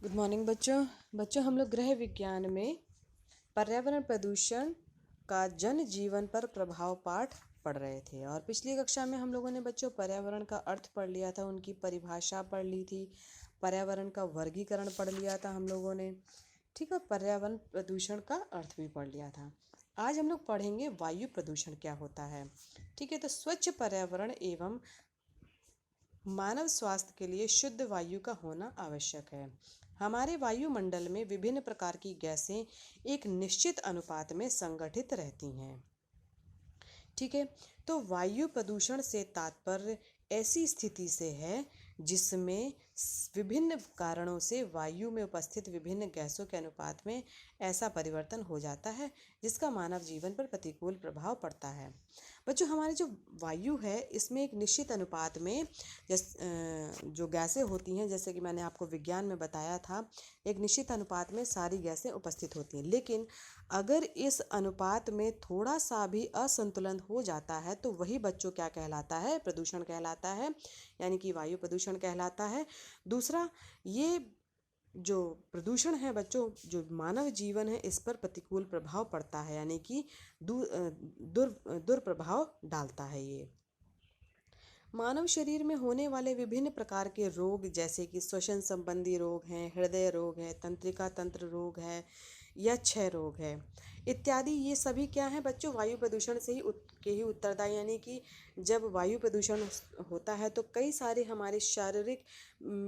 Good morning बच्चों हम लोग गृह विज्ञान में पर्यावरण प्रदूषण का जन जीवन पर प्रभाव पाठ पढ़ रहे थे। और पिछली कक्षा में हम लोगों ने बच्चों पर्यावरण का अर्थ पढ़ लिया था, उनकी परिभाषा पढ़ ली थी, पर्यावरण का वर्गीकरण पढ़ लिया था हम लोगों ने। ठीक है, पर्यावरण प्रदूषण का अर्थ भी पढ़ लिया था। आज हम लोग पढ़ेंगे वायु प्रदूषण क्या होता है। ठीक है, तो स्वच्छ पर्यावरण एवं मानव स्वास्थ्य के लिए शुद्ध वायु का होना आवश्यक है। हमारे वायुमंडल में विभिन्न प्रकार की गैसें एक निश्चित अनुपात में संगठित रहती हैं। ठीक है, तो वायु प्रदूषण से तात्पर्य ऐसी स्थिति से है जिसमें विभिन्न कारणों से वायु में उपस्थित विभिन्न गैसों के अनुपात में ऐसा परिवर्तन हो जाता है जिसका मानव जीवन पर प्रतिकूल प्रभाव पड़ता है। बच्चों, हमारी जो वायु है इसमें एक निश्चित अनुपात में जो गैसें होती हैं, जैसे कि मैंने आपको विज्ञान में बताया था, एक निश्चित अनुपात में सारी गैसें उपस्थित होती हैं। लेकिन अगर इस अनुपात में थोड़ा सा भी असंतुलन हो जाता है तो वही बच्चों क्या कहलाता है? प्रदूषण कहलाता है, यानी कि वायु प्रदूषण कहलाता है। दूसरा, ये जो प्रदूषण है बच्चों, जो मानव जीवन है इस पर प्रतिकूल प्रभाव पड़ता है, यानी कि दुष्प्रभाव डालता है। ये मानव शरीर में होने वाले विभिन्न प्रकार के रोग, जैसे कि श्वसन संबंधी रोग हैं, हृदय रोग है, तंत्रिका तंत्र रोग है या क्षय रोग है इत्यादि, ये सभी क्या हैं बच्चों? वायु प्रदूषण से ही उत्तरदायी। यानी कि जब वायु प्रदूषण होता है तो कई सारे हमारे शारीरिक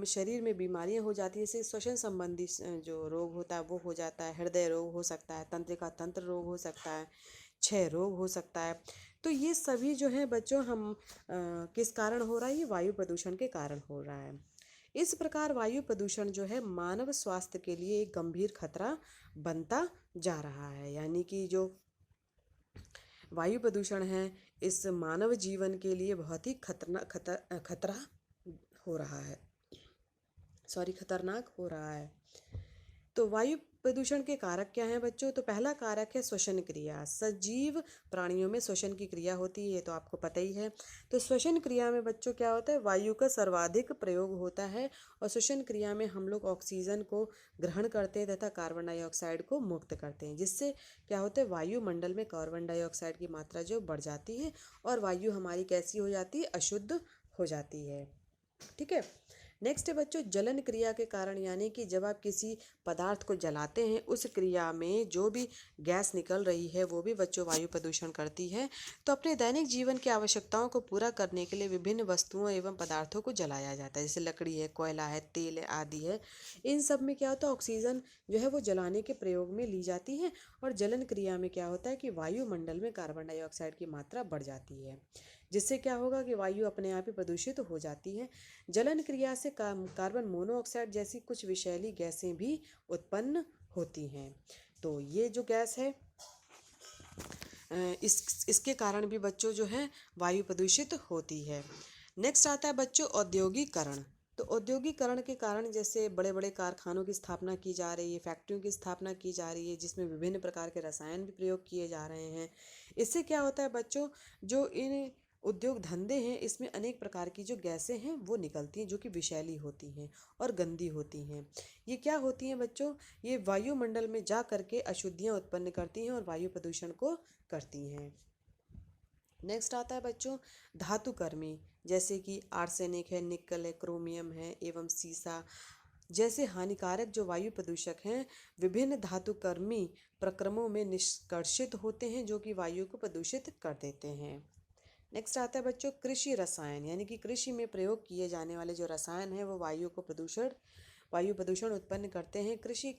शरीर में बीमारियां हो जाती है। जैसे श्वसन संबंधी जो रोग होता है वो हो जाता है, हृदय रोग हो सकता है, तंत्रिका तंत्र रोग हो सकता है, क्षय रोग हो सकता है। तो ये सभी जो है बच्चों हम किस कारण हो रहा है? ये वायु प्रदूषण के कारण हो रहा है। इस प्रकार वायु प्रदूषण जो है मानव स्वास्थ्य के लिए एक गंभीर खतरा बनता जा रहा है। यानी कि जो वायु प्रदूषण है इस मानव जीवन के लिए बहुत ही खतरा हो रहा है, खतरनाक हो रहा है। तो वायु प्रदूषण के कारक क्या हैं बच्चों? तो पहला कारक है श्वसन क्रिया। सजीव प्राणियों में श्वसन की क्रिया होती है, ये तो आपको पता ही है। तो श्वसन क्रिया में बच्चों क्या होता है? वायु का सर्वाधिक प्रयोग होता है और श्वसन क्रिया में हम लोग ऑक्सीजन को ग्रहण करते हैं तथा कार्बन डाइऑक्साइड को मुक्त करते हैं, जिससे क्या होता है? वायुमंडल में कार्बन डाइऑक्साइड की मात्रा जो बढ़ जाती है और वायु हमारी कैसी हो जाती है? अशुद्ध हो जाती है। ठीक है, नेक्स्ट है बच्चों जलन क्रिया के कारण। यानी कि जब आप किसी पदार्थ को जलाते हैं उस क्रिया में जो भी गैस निकल रही है वो भी बच्चों वायु प्रदूषण करती है। तो अपने दैनिक जीवन की आवश्यकताओं को पूरा करने के लिए विभिन्न वस्तुओं एवं पदार्थों को जलाया जाता है, जैसे लकड़ी है, कोयला है, तेल है आदि है। इन सब में क्या होता है? ऑक्सीजन जो है वो जलाने के प्रयोग में ली जाती है और जलन क्रिया में क्या होता है कि वायुमंडल में कार्बन डाइऑक्साइड की मात्रा बढ़ जाती है, जिससे क्या होगा कि वायु अपने आप ही प्रदूषित हो जाती है। जलन क्रिया से कार्बन मोनोऑक्साइड जैसी कुछ विषैली गैसें भी उत्पन्न होती हैं। तो ये जो गैस है इसके कारण भी बच्चों जो है वायु प्रदूषित होती है। नेक्स्ट आता है बच्चों औद्योगिकरण। तो औद्योगिकरण के कारण जैसे बड़े बड़े कारखानों की स्थापना की जा रही है, फैक्ट्रियों की स्थापना की जा रही है, जिसमें विभिन्न प्रकार के रसायन भी प्रयोग किए जा रहे हैं। इससे क्या होता है बच्चों? जो इन उद्योग धंधे हैं इसमें अनेक प्रकार की जो गैसें हैं वो निकलती हैं, जो कि विषैली होती हैं और गंदी होती हैं। ये क्या होती हैं बच्चों? ये वायुमंडल में जा करके अशुद्धियाँ उत्पन्न करती हैं और वायु प्रदूषण को करती हैं। नेक्स्ट आता है बच्चों धातु कर्मी, जैसे कि आर्सेनिक है, निकल है, क्रोमियम है एवं सीसा जैसे हानिकारक जो वायु प्रदूषक हैं विभिन्न धातु कर्मी प्रक्रमों में निष्कर्षित होते हैं, जो कि वायु को प्रदूषित कर देते हैं। नेक्स्ट आता है बच्चों कृषि रसायन। यानी कि कृषि में प्रयोग किए जाने वाले जो रसायन हैं वो वायु प्रदूषण उत्पन्न करते हैं। कृषि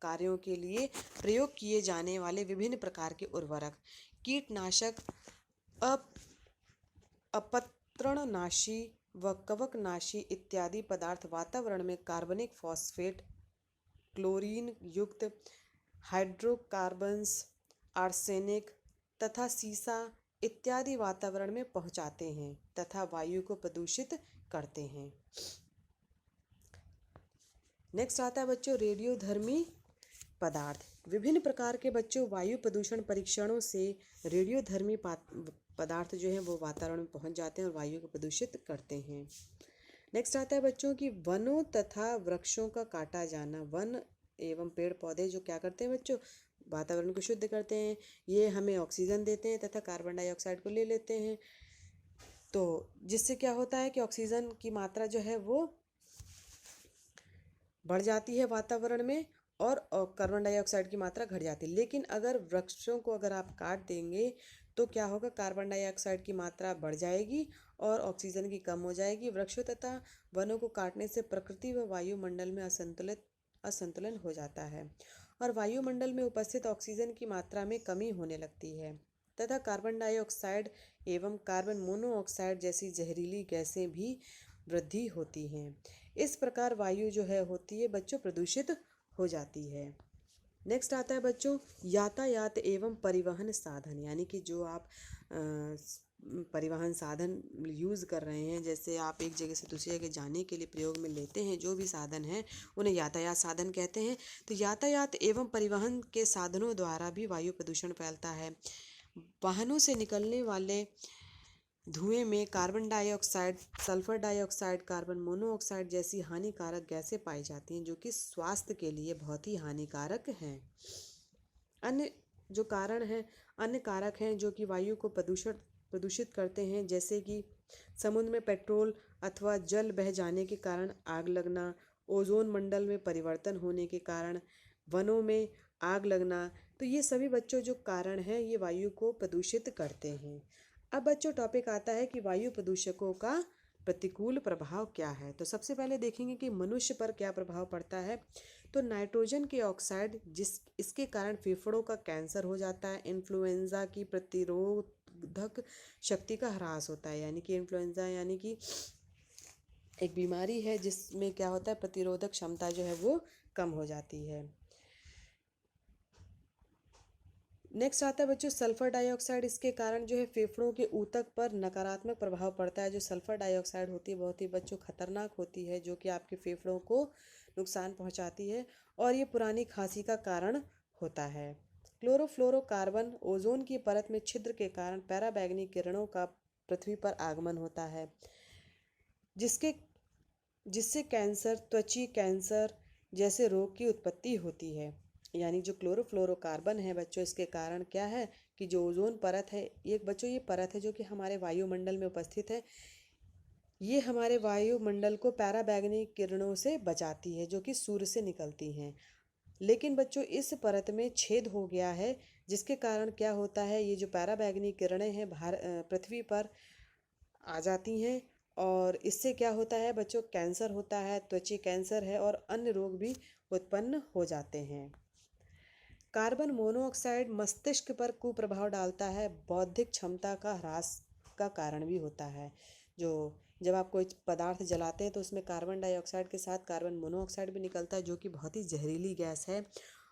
कार्यों के लिए प्रयोग किए जाने वाले विभिन्न प्रकार के उर्वरक, कीटनाशक, अपत्रणनाशी व कवकनाशी इत्यादि पदार्थ वातावरण में कार्बनिक फॉस्फेट, क्लोरीन युक्त हाइड्रोकार्बन्स, आर्सेनिक तथा सीसा इत्यादि वातावरण में पहुंचाते हैं तथा वायु को प्रदूषित करते हैं। नेक्स्ट आता है बच्चों रेडियोधर्मी पदार्थ। विभिन्न प्रकार के बच्चों वायु प्रदूषण परीक्षणों से रेडियोधर्मी पदार्थ जो हैं वो वातावरण में पहुंच जाते हैं और वायु को प्रदूषित करते हैं। नेक्स्ट आता है बच्चों की वनों तथा वृक्षों का काटा जाना। वन एवं पेड़ पौधे जो क्या करते हैं बच्चों, वातावरण को शुद्ध करते हैं, ये हमें ऑक्सीजन देते हैं तथा कार्बन डाइऑक्साइड को ले लेते हैं। तो जिससे क्या होता है कि ऑक्सीजन की मात्रा जो है वो बढ़ जाती है वातावरण में और कार्बन डाइऑक्साइड की मात्रा घट जाती है। लेकिन अगर वृक्षों को अगर आप काट देंगे तो क्या होगा, कार्बन डाइऑक्साइड की मात्रा बढ़ जाएगी और ऑक्सीजन की कम हो जाएगी। वृक्षों तथा वनों को काटने से प्रकृति व वायुमंडल में असंतुलन हो जाता है और वायुमंडल में उपस्थित ऑक्सीजन की मात्रा में कमी होने लगती है तथा कार्बन डाइऑक्साइड एवं कार्बन मोनोऑक्साइड जैसी जहरीली गैसें भी वृद्धि होती हैं। इस प्रकार वायु जो है होती है बच्चों प्रदूषित हो जाती है। नेक्स्ट आता है बच्चों यातायात एवं परिवहन साधन, यानी कि जो आप परिवहन साधन यूज़ कर रहे हैं, जैसे आप एक जगह से दूसरी जगह जाने के लिए प्रयोग में लेते हैं जो भी साधन हैं उन्हें यातायात साधन कहते हैं। तो यातायात एवं परिवहन के साधनों द्वारा भी वायु प्रदूषण फैलता है। वाहनों से निकलने वाले धुएं में carbon dioxide, sulphur dioxide, carbon monoxide जैसी हानिकारक गैसें पाई जाती हैं जो कि स्वास्थ्य के लिए बहुत ही हानिकारक हैं। अन्य जो कारण हैं, अन्य कारक हैं जो कि वायु को प्रदूषित करते हैं, जैसे कि समुद्र में पेट्रोल अथवा जल बह जाने के कारण आग लगना, ओजोन मंडल में परिवर्तन होने के कारण वनों में आग लगना। तो ये सभी बच्चों जो कारण हैं ये वायु को प्रदूषित करते हैं। अब बच्चों टॉपिक आता है कि वायु प्रदूषकों का प्रतिकूल प्रभाव क्या है। तो सबसे पहले देखेंगे कि मनुष्य पर क्या प्रभाव पड़ता है। तो नाइट्रोजन के ऑक्साइड इसके कारण फेफड़ों का कैंसर हो जाता है। इन्फ्लुएंजा की प्रतिरोधक शक्ति का ह्रास होता है, यानी कि इन्फ्लुएंजा यानी कि एक बीमारी है जिसमें क्या होता है, प्रतिरोधक क्षमता जो है वो कम हो जाती है। नेक्स्ट आता है बच्चों सल्फर डाइऑक्साइड, इसके कारण जो है फेफड़ों के ऊतक पर नकारात्मक प्रभाव पड़ता है। जो सल्फर डाइऑक्साइड होती है बहुत ही बच्चों खतरनाक होती है, जो कि आपके फेफड़ों को नुकसान पहुंचाती है और ये पुरानी खांसी का कारण होता है। क्लोरोफ्लोरोकार्बन, ओजोन की परत में छिद्र के कारण पैराबैंगनी किरणों का पृथ्वी पर आगमन होता है जिसके जिससे कैंसर, त्वची कैंसर जैसे रोग की उत्पत्ति होती है। यानी जो क्लोरोफ्लोरोकार्बन है बच्चों, इसके कारण क्या है कि जो ओजोन परत है, ये बच्चों ये परत है जो कि हमारे वायुमंडल में उपस्थित है, ये हमारे वायुमंडल को पैराबैंगनी किरणों से बचाती है जो कि सूर्य से निकलती हैं। लेकिन बच्चों इस परत में छेद हो गया है जिसके कारण क्या होता है, ये जो पैराबैंगनी किरणें हैं पृथ्वी पर आ जाती हैं और इससे क्या होता है बच्चों, कैंसर होता है, त्वची कैंसर है और अन्य रोग भी उत्पन्न हो जाते हैं। कार्बन मोनोऑक्साइड मस्तिष्क पर कुप्रभाव डालता है, बौद्धिक क्षमता का ह्रास का कारण भी होता है। जो जब आप कोई पदार्थ जलाते हैं तो उसमें कार्बन डाइऑक्साइड के साथ कार्बन मोनोऑक्साइड भी निकलता है जो कि बहुत ही जहरीली गैस है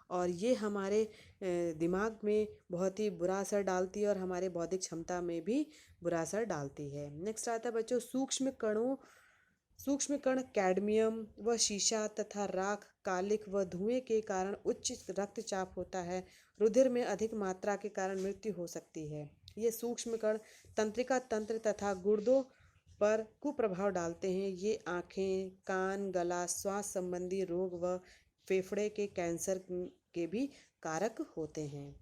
और ये हमारे दिमाग में बहुत ही बुरा असर डालती है और हमारे बौद्धिक क्षमता में भी बुरा असर डालती है। नेक्स्ट आता है बच्चों सूक्ष्म कण कैडमियम व शीशा तथा राख, कालिक व धुएं के कारण उच्च रक्तचाप होता है। रुधिर में अधिक मात्रा के कारण मृत्यु हो सकती है। ये सूक्ष्म कण तंत्रिका तंत्र तथा गुर्दों पर कुप्रभाव डालते हैं। ये आँखें, कान, गला, श्वास संबंधी रोग व फेफड़े के कैंसर के भी कारक होते हैं।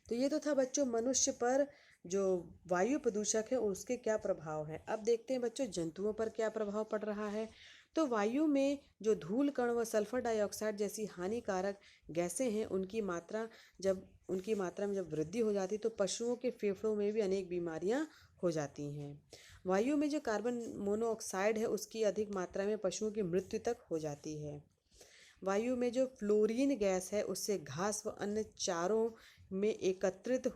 तो ये तो था बच्चों मनुष्य पर जो वायु प्रदूषक है उसके क्या प्रभाव हैं। अब देखते हैं बच्चों जंतुओं पर क्या प्रभाव पड़ रहा है। तो वायु में जो धूल कण व सल्फर डाइऑक्साइड जैसी हानिकारक गैसें हैं उनकी मात्रा में जब वृद्धि हो जाती है तो पशुओं के फेफड़ों में भी अनेक बीमारियां हो जाती हैं। वायु में जो कार्बन मोनोऑक्साइड है उसकी अधिक मात्रा में पशुओं की मृत्यु तक हो जाती है। वायु में जो फ्लोरीन गैस है उससे घास व अन्य चारों में एकत्रित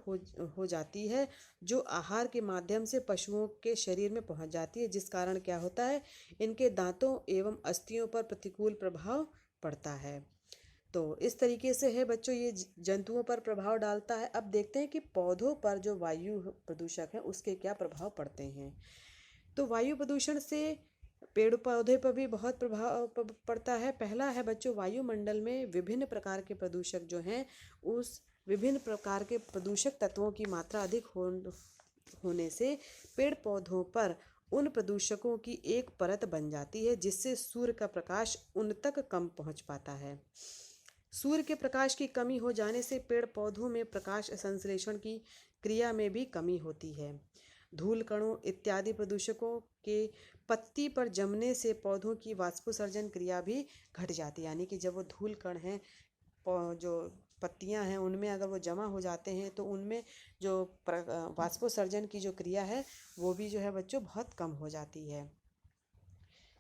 हो जाती है जो आहार के माध्यम से पशुओं के शरीर में पहुंच जाती है, जिस कारण क्या होता है इनके दांतों एवं अस्थियों पर प्रतिकूल प्रभाव पड़ता है। तो इस तरीके से है बच्चों ये जंतुओं पर प्रभाव डालता है। अब देखते हैं कि पौधों पर जो वायु प्रदूषक है उसके क्या प्रभाव पड़ते हैं। तो वायु प्रदूषण से पेड़ पौधे पर भी बहुत प्रभाव पड़ता है। पहला है बच्चों वायुमंडल में विभिन्न प्रकार के प्रदूषक जो हैं उस विभिन्न प्रकार के प्रदूषक तत्वों की मात्रा अधिक होने से पेड़ पौधों पर उन प्रदूषकों की एक परत बन जाती है जिससे सूर्य का प्रकाश उन तक कम पहुंच पाता है। सूर्य के प्रकाश की कमी हो जाने से पेड़ पौधों में प्रकाश संश्लेषण की क्रिया में भी कमी होती है। धूल कणों इत्यादि प्रदूषकों के पत्ती पर जमने से पौधों की वाष्पोत्सर्जन क्रिया भी घट जाती है। यानी कि जब वो धूल कण हैं, जो पत्तियां हैं, उनमें अगर वो जमा हो जाते हैं तो उनमें जो वाष्पोत्सर्जन की जो क्रिया है वो भी जो है बच्चों बहुत कम हो जाती है।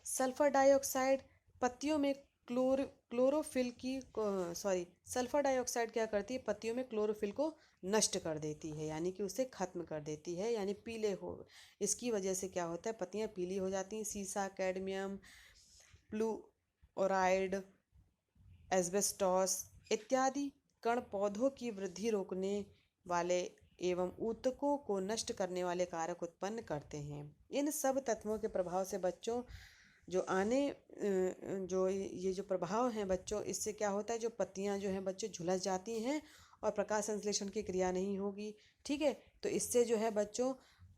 सल्फर डाइऑक्साइड पत्तियों में क्लोरोफिल की सॉरी सल्फर डाइऑक्साइड क्या करती है, पत्तियों में क्लोरोफिल को नष्ट कर देती है, यानी कि उसे खत्म कर देती है, यानी पीले हो। इसकी वजह से क्या होता है, पत्तियां पीली हो जाती हैं। सीसा, कैडमियम, फ्लूओराइड, एस्बेस्टॉस इत्यादि कण पौधों की वृद्धि रोकने वाले एवं ऊतकों को नष्ट करने वाले कारक उत्पन्न करते हैं। इन सब तत्वों के प्रभाव से बच्चों जो ये जो प्रभाव हैं बच्चों, इससे क्या होता है, जो पत्तियां जो हैं बच्चों झुलस जाती हैं और प्रकाश संश्लेषण की क्रिया नहीं होगी। ठीक है, तो इससे जो है बच्चों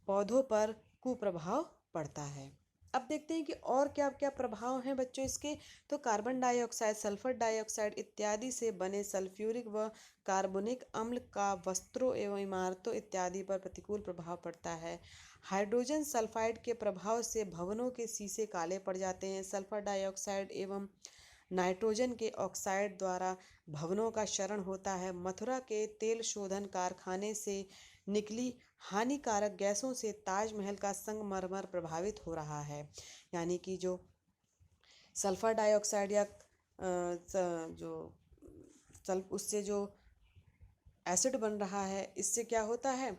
पौधों पर कुप्रभाव पड़ता है। अब देखते हैं कि और क्या क्या प्रभाव हैं बच्चों इसके। तो कार्बन डाइऑक्साइड, सल्फर डाइऑक्साइड इत्यादि से बने सल्फ्यूरिक व कार्बोनिक अम्ल का वस्त्रों एवं इमारतों इत्यादि पर प्रतिकूल प्रभाव पड़ता है। हाइड्रोजन सल्फाइड के प्रभाव से भवनों के शीशे काले पड़ जाते हैं। सल्फर डाइऑक्साइड एवं नाइट्रोजन के ऑक्साइड द्वारा भवनों का क्षरण होता है। मथुरा के तेल शोधन कारखाने से निकली हानिकारक गैसों से ताजमहल का संगमरमर प्रभावित हो रहा है। यानी कि जो सल्फर डाइऑक्साइड या उससे जो एसिड बन रहा है, इससे क्या होता है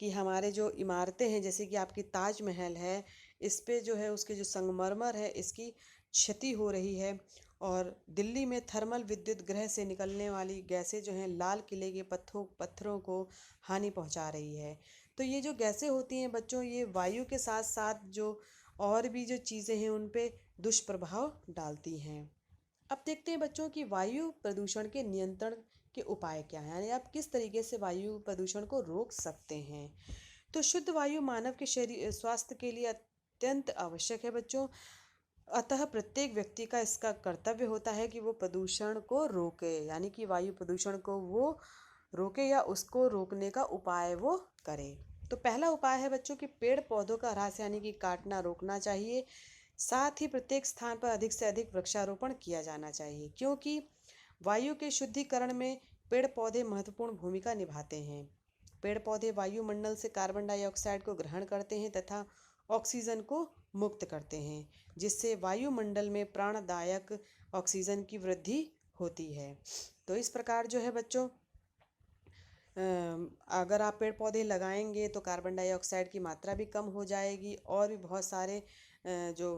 कि हमारे जो इमारतें हैं, जैसे कि आपकी ताजमहल है, इस पे जो है उसके जो संगमरमर है इसकी क्षति हो रही है। और दिल्ली में थर्मल विद्युत गृह से निकलने वाली गैसें जो हैं लाल किले के पत्थरों को हानि पहुंचा रही है। तो ये जो गैसें होती हैं बच्चों, ये वायु के साथ साथ जो और भी जो चीज़ें हैं उन पे दुष्प्रभाव डालती हैं। अब देखते हैं बच्चों की वायु प्रदूषण के नियंत्रण के उपाय क्या हैं, यानी आप किस तरीके से वायु प्रदूषण को रोक सकते हैं। तो शुद्ध वायु मानव के शरीर स्वास्थ्य के लिए अत्यंत आवश्यक है बच्चों। अतः प्रत्येक व्यक्ति का इसका कर्तव्य होता है कि वो प्रदूषण को रोके, यानी कि वायु प्रदूषण को वो रोके या उसको रोकने का उपाय वो करे। तो पहला उपाय है बच्चों कि पेड़ पौधों का ह्रास यानी कि काटना रोकना चाहिए। साथ ही प्रत्येक स्थान पर अधिक से अधिक वृक्षारोपण किया जाना चाहिए, क्योंकि वायु के शुद्धिकरण में पेड़ पौधे महत्वपूर्ण भूमिका निभाते हैं। पेड़ पौधे वायुमंडल से कार्बन डाइऑक्साइड को ग्रहण करते हैं तथा ऑक्सीजन को मुक्त करते हैं, जिससे वायुमंडल में प्राणदायक ऑक्सीजन की वृद्धि होती है। तो इस प्रकार जो है बच्चों, अगर आप पेड़ पौधे लगाएंगे तो कार्बन डाइऑक्साइड की मात्रा भी कम हो जाएगी और भी बहुत सारे जो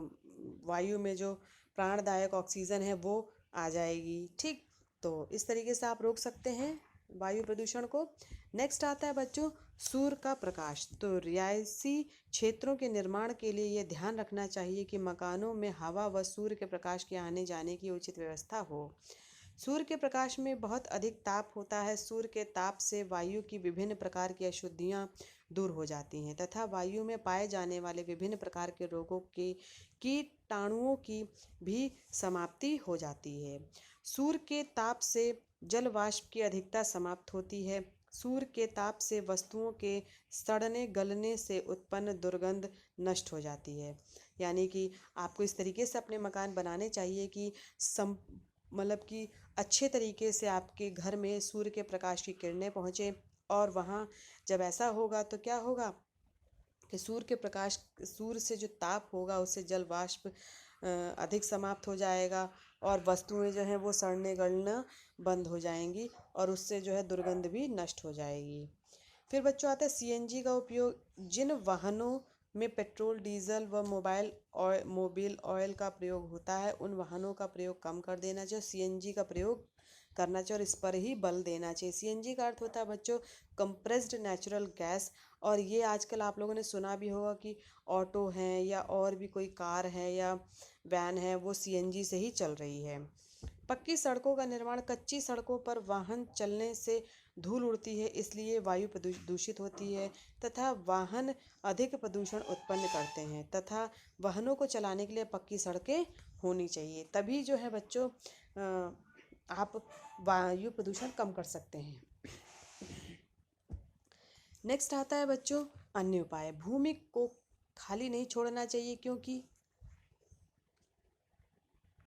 वायु में जो प्राणदायक ऑक्सीजन है वो आ जाएगी। ठीक, तो इस तरीके से आप रोक सकते हैं वायु प्रदूषण को। नेक्स्ट आता है बच्चों सूर्य का प्रकाश। तो रिहायशी क्षेत्रों के निर्माण के लिए ये ध्यान रखना चाहिए कि मकानों में हवा व सूर्य के प्रकाश के आने जाने की उचित व्यवस्था हो। सूर्य के प्रकाश में बहुत अधिक ताप होता है। सूर्य के ताप से वायु की विभिन्न प्रकार की अशुद्धियाँ दूर हो जाती हैं तथा वायु में पाए जाने वाले विभिन्न प्रकार के रोगों के कीटाणुओं की भी समाप्ति हो जाती है। सूर्य के ताप से जल वाष्प की अधिकता समाप्त होती है। सूर्य के ताप से वस्तुओं के सड़ने गलने से उत्पन्न दुर्गंध नष्ट हो जाती है। यानी कि आपको इस तरीके से अपने मकान बनाने चाहिए कि मतलब कि अच्छे तरीके से आपके घर में सूर्य के प्रकाश की किरणें पहुँचे। और वहाँ जब ऐसा होगा तो क्या होगा कि सूर्य से जो ताप होगा उससे जल वाष्प अधिक समाप्त हो जाएगा और वस्तुएं जो हैं वो सड़ने गलना बंद हो जाएंगी और उससे जो है दुर्गंध भी नष्ट हो जाएगी। फिर बच्चों आता है सीएनजी का उपयोग। जिन वाहनों में पेट्रोल, डीजल व मोबिल ऑयल का प्रयोग होता है उन वाहनों का प्रयोग कम कर देना चाहिए, सीएनजी का प्रयोग करना चाहिए और इस पर ही बल देना चाहिए। सीएनजी का अर्थ होता है बच्चों कंप्रेस्ड नेचुरल गैस, और ये आजकल आप लोगों ने सुना भी होगा कि ऑटो हैं या और भी कोई कार है या वैन है वो सीएनजी से ही चल रही है। पक्की सड़कों का निर्माण, कच्ची सड़कों पर वाहन चलने से धूल उड़ती है, इसलिए वायु दूषित होती है तथा वाहन अधिक प्रदूषण उत्पन्न करते हैं, तथा वाहनों को चलाने के लिए पक्की सड़कें होनी चाहिए, तभी जो है बच्चों आप वायु प्रदूषण कम कर सकते हैं। नेक्स्ट आता है बच्चों अन्य उपाय। भूमि को खाली नहीं छोड़ना चाहिए, क्योंकि